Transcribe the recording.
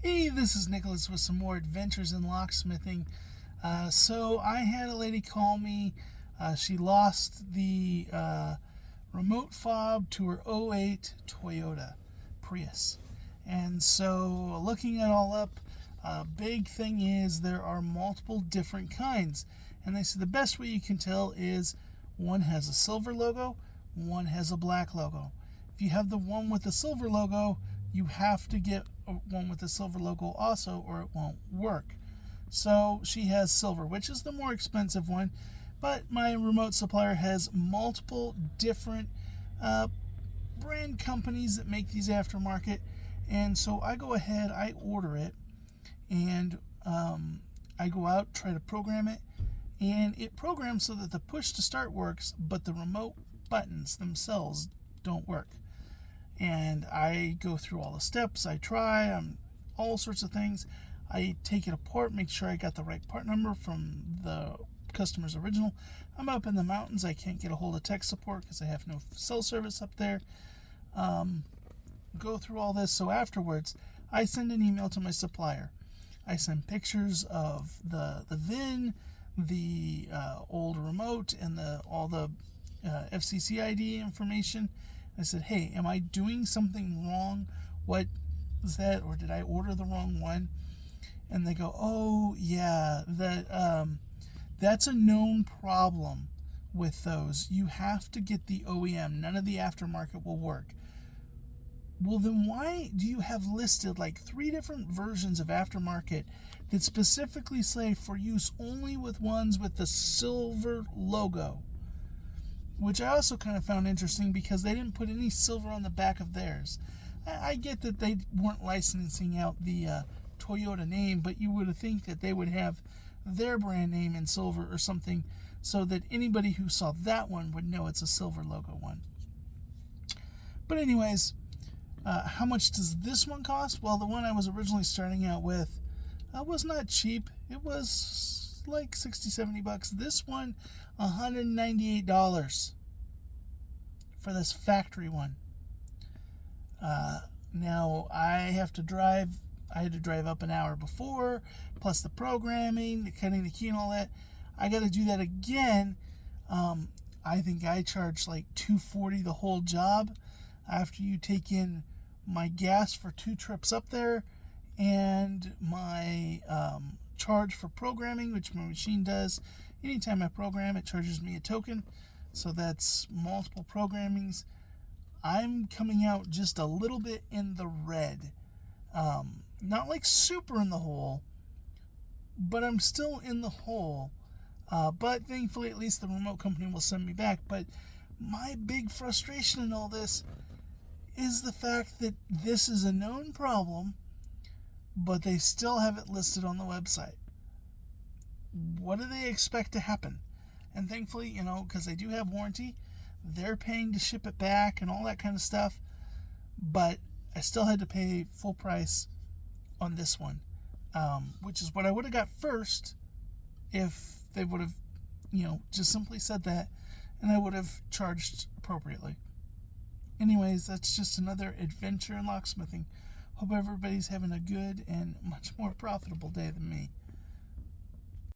Hey, this is Nicholas with some more adventures in locksmithing. So I had a lady call me. She lost the remote fob to her '08 Toyota Prius. And so looking it all up, big thing is there are multiple different kinds. And they said the best way you can tell is one has a silver logo, one has a black logo. If you have the one with the silver logo, you have to get one with the silver logo also, or it won't work. So she has silver, which is the more expensive one, but my remote supplier has multiple different brand companies that make these aftermarket, and so I go ahead, I order it, and I go out, try to program it, and it programs so that the push to start works, but the remote buttons themselves don't work. And I go through all the steps, I try all sorts of things. I take it apart, make sure I got the right part number from the customer's original. I'm up in the mountains, I can't get a hold of tech support because I have no cell service up there. Go through all this, so afterwards I send an email to my supplier. I send pictures of the VIN, the old remote, and all the FCC ID information. I said, hey, am I doing something wrong? What is that? Or did I order the wrong one? And they go, oh, yeah, that's a known problem with those. You have to get the OEM. None of the aftermarket will work. Well, then why do you have listed like 3 different versions of aftermarket that specifically say for use only with ones with the silver logo? Which I also kind of found interesting because they didn't put any silver on the back of theirs. I get that they weren't licensing out the Toyota name, but you would think that they would have their brand name in silver or something so that anybody who saw that one would know it's a silver logo one. But anyways, how much does this one cost? Well, the one I was originally starting out with was not cheap. It was like $60-70. This one, $198 for this factory one. Now I had to drive up an hour before, plus the programming, the cutting the key and all that. I got to do that again. I think I charged like $240 the whole job after you take in my gas for 2 trips up there and my charge for programming, which my machine does. Anytime I program, it charges me a token, so that's multiple programmings. I'm coming out just a little bit in the red, not like super in the hole, but I'm still in the hole. But thankfully, at least the remote company will send me back. But my big frustration in all this is the fact that this is a known problem, but they still have it listed on the website. What do they expect to happen? And thankfully, because they do have warranty, they're paying to ship it back and all that kind of stuff. But I still had to pay full price on this one, which is what I would have got first if they would have, just simply said that, and I would have charged appropriately. Anyways, that's just another adventure in locksmithing. Hope everybody's having a good and much more profitable day than me.